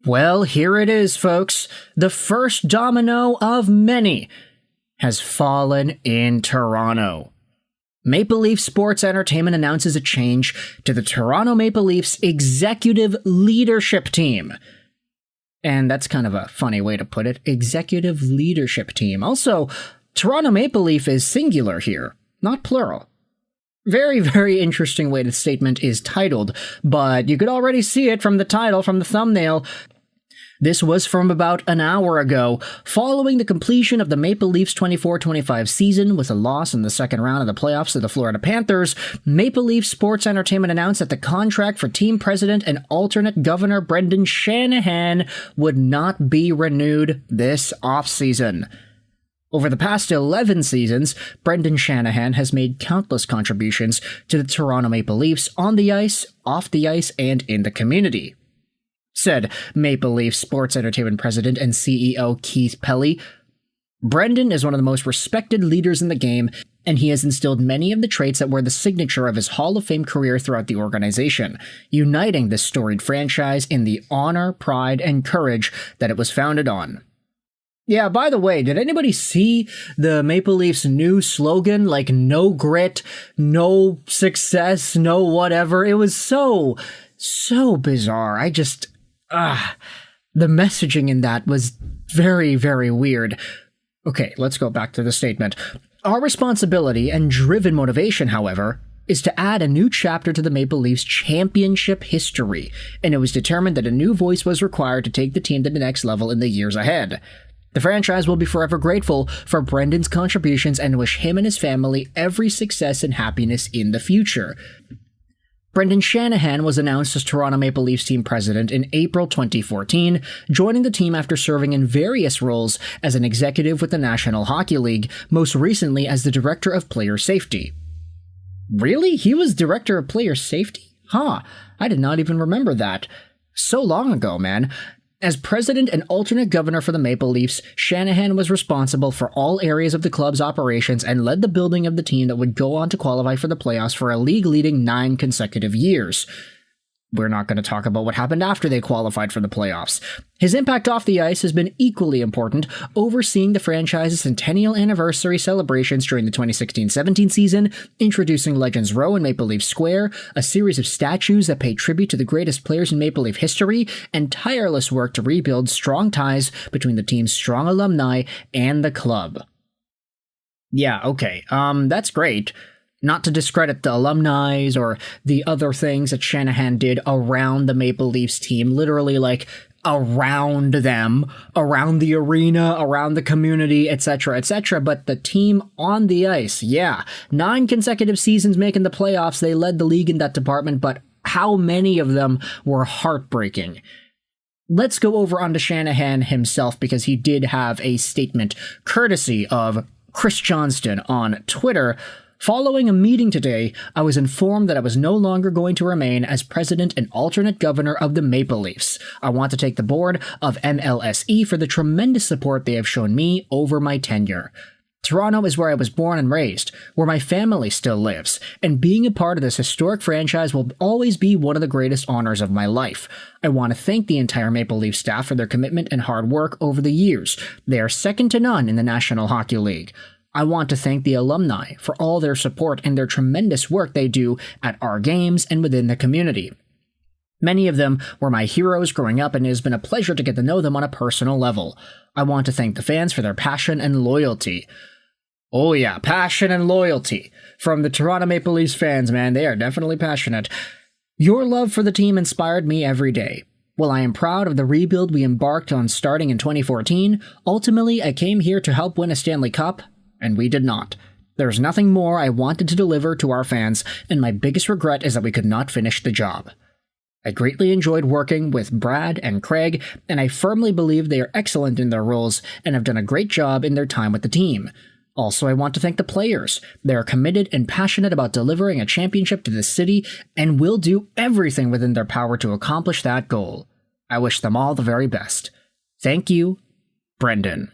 Well, here it is, folks. The first domino of many has fallen in Toronto. Maple Leaf Sports Entertainment announces a change to the Toronto Maple Leafs executive leadership team. And that's kind of a funny way to put it. Executive leadership team. Also, Toronto Maple Leaf is singular here, not plural. Very, very interesting way the statement is titled, but you could already see it from the title, from the thumbnail. This was from about an hour ago, following the completion of the Maple Leafs 24-25 season with a loss in the second round of the playoffs to the Florida Panthers. Maple Leaf Sports Entertainment announced that the contract for team president and alternate governor Brendan Shanahan would not be renewed this offseason. Over the past 11 seasons, Brendan Shanahan has made countless contributions to the Toronto Maple Leafs on the ice, off the ice, and in the community. Said Maple Leaf Sports Entertainment President and CEO Keith Pelly, Brendan is one of the most respected leaders in the game, and he has instilled many of the traits that were the signature of his Hall of Fame career throughout the organization, uniting this storied franchise in the honor, pride, and courage that it was founded on. Yeah, by the way, did anybody see the Maple Leafs' new slogan? Like, no grit, no success, no whatever. It was so bizarre. The messaging in that was very, very weird. Okay, let's go back to the statement. Our responsibility and driven motivation, however, is to add a new chapter to the Maple Leafs championship history, and it was determined that a new voice was required to take the team to the next level in the years ahead. The franchise will be forever grateful for Brendan's contributions and wish him and his family every success and happiness in the future. Brendan Shanahan was announced as Toronto Maple Leafs team president in April 2014, joining the team after serving in various roles as an executive with the National Hockey League, most recently as the director of player safety. Really? He was director of player safety? Huh, I did not even remember that. So long ago, man. As president and alternate governor for the Maple Leafs, Shanahan was responsible for all areas of the club's operations and led the building of the team that would go on to qualify for the playoffs for a league-leading 9 consecutive years. We're not going to talk about what happened after they qualified for the playoffs. His impact off the ice has been equally important, overseeing the franchise's centennial anniversary celebrations during the 2016-17 season, introducing Legends Row in Maple Leaf Square, a series of statues that pay tribute to the greatest players in Maple Leaf history, and tireless work to rebuild strong ties between the team's strong alumni and the club. Yeah, okay, that's great. Not to discredit the alumni or the other things that Shanahan did around the Maple Leafs team, literally like around them, around the arena, around the community, etc., etc., but the team on the ice, yeah. 9 consecutive seasons making the playoffs, they led the league in that department, but how many of them were heartbreaking? Let's go over onto Shanahan himself, because he did have a statement courtesy of Chris Johnston on Twitter. Following a meeting today, I was informed that I was no longer going to remain as president and alternate governor of the Maple Leafs. I want to thank the board of MLSE for the tremendous support they have shown me over my tenure. Toronto is where I was born and raised, where my family still lives, and being a part of this historic franchise will always be one of the greatest honors of my life. I want to thank the entire Maple Leaf staff for their commitment and hard work over the years. They are second to none in the National Hockey League. I want to thank the alumni for all their support and their tremendous work they do at our games and within the community. Many of them were my heroes growing up, and it has been a pleasure to get to know them on a personal level. I want to thank the fans for their passion and loyalty. Oh yeah, passion and loyalty from the Toronto Maple Leafs fans, man. They are definitely passionate. Your love for the team inspired me every day. While I am proud of the rebuild we embarked on starting in 2014, ultimately I came here to help win a Stanley Cup, and we did not. There's nothing more I wanted to deliver to our fans, and my biggest regret is that we could not finish the job. I greatly enjoyed working with Brad and Craig, and I firmly believe they are excellent in their roles and have done a great job in their time with the team. Also, I want to thank the players. They are committed and passionate about delivering a championship to the city and will do everything within their power to accomplish that goal. I wish them all the very best. Thank you, Brendan.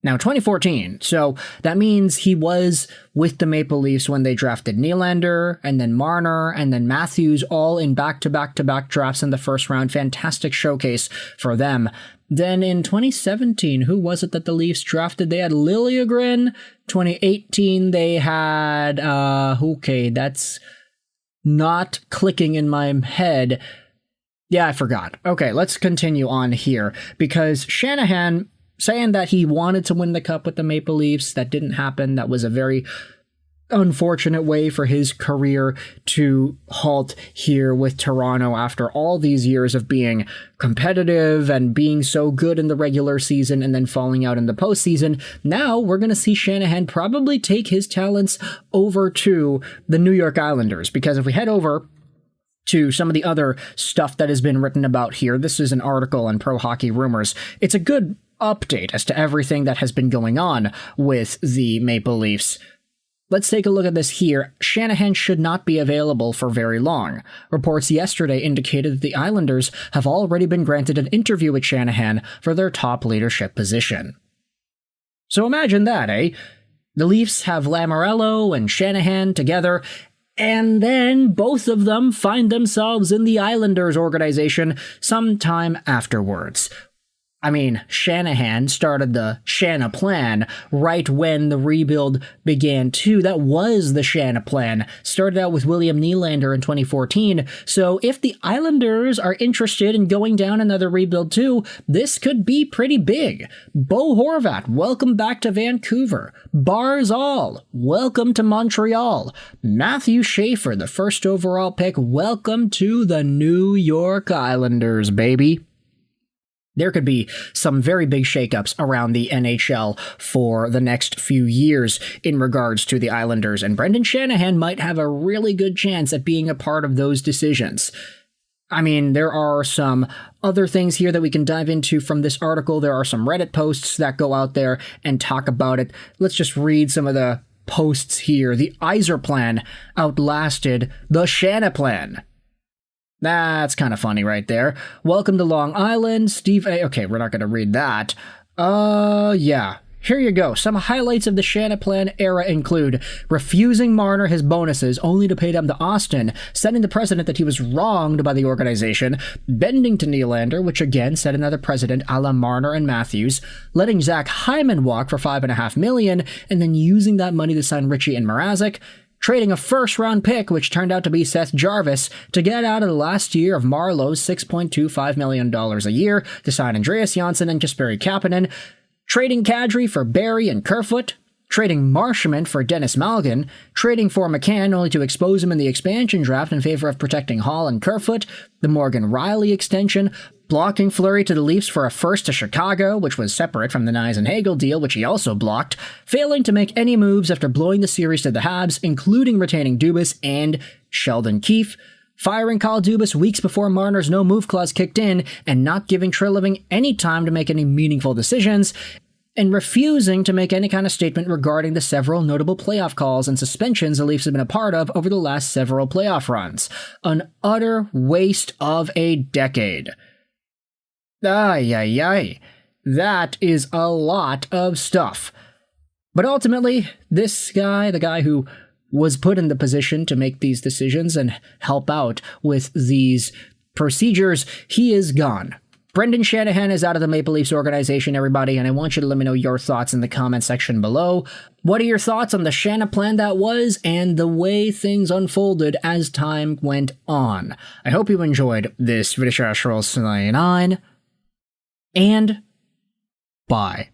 Now, 2014, so that means he was with the Maple Leafs when they drafted Nylander, and then Marner, and then Matthews, all in back-to-back-to-back drafts in the first round. Fantastic showcase for them. Then in 2017, who was it that the Leafs drafted? They had Liljegren. 2018, they had, okay, that's not clicking in my head. Yeah, I forgot. Okay, let's continue on here, because Shanahan saying that he wanted to win the cup with the Maple Leafs. That didn't happen. That was a very unfortunate way for his career to halt here with Toronto after all these years of being competitive and being so good in the regular season and then falling out in the postseason. Now we're going to see Shanahan probably take his talents over to the New York Islanders, because if we head over to some of the other stuff that has been written about here, this is an article on Pro Hockey Rumors. It's a good update as to everything that has been going on with the Maple Leafs. Let's take a look at this here. Shanahan should not be available for very long. Reports yesterday indicated that the Islanders have already been granted an interview with Shanahan for their top leadership position. So imagine that, eh? The Leafs have Lamoriello and Shanahan together, and then both of them find themselves in the Islanders organization sometime afterwards. I mean, Shanahan started the Shanaplan right when the rebuild began too. That was the Shanaplan. Started out with William Nylander in 2014. So if the Islanders are interested in going down another rebuild too, this could be pretty big. Bo Horvat, welcome back to Vancouver. Barzal, welcome to Montreal. Matthew Schaefer, the first overall pick, welcome to the New York Islanders, baby. There could be some very big shakeups around the NHL for the next few years in regards to the Islanders, and Brendan Shanahan might have a really good chance at being a part of those decisions. I mean, there are some other things here that we can dive into from this article. There are some Reddit posts that go out there and talk about it. Let's just read some of the posts here. The Iser plan outlasted the Shanaplan. That's kind of funny right there. Welcome to Long Island, Steve A. Okay, we're not going to read that. Yeah. Here you go. Some highlights of the Shanaplan era include refusing Marner his bonuses only to pay them to Austin, setting the precedent that he was wronged by the organization, bending to Nylander, which again set another precedent a la Marner and Matthews, letting Zach Hyman walk for $5.5 million, and then using that money to sign Ritchie and Mrazek, trading a first-round pick, which turned out to be Seth Jarvis, to get out of the last year of Marlowe's $6.25 million a year to sign Andreas Johnsson and Jesperi Kapanen, trading Kadri for Barrie and Kerfoot, trading Marchment for Dennis Malgin, trading for McCann only to expose him in the expansion draft in favor of protecting Hall and Kerfoot, the Morgan Riley extension, blocking Fleury to the Leafs for a first to Chicago, which was separate from the Nyes and Hagel deal, which he also blocked, failing to make any moves after blowing the series to the Habs, including retaining Dubas and Sheldon Keefe, firing Kyle Dubas weeks before Marner's no-move clause kicked in, and not giving Treliving any time to make any meaningful decisions, and refusing to make any kind of statement regarding the several notable playoff calls and suspensions the Leafs have been a part of over the last several playoff runs. An utter waste of a decade. Ay, ay, ay. That is a lot of stuff. But ultimately, this guy, the guy who was put in the position to make these decisions and help out with these procedures, he is gone. Brendan Shanahan is out of the Maple Leafs organization, everybody, and I want you to let me know your thoughts in the comment section below. What are your thoughts on the Shanaplan that was and the way things unfolded as time went on? I hope you enjoyed this video, and bye.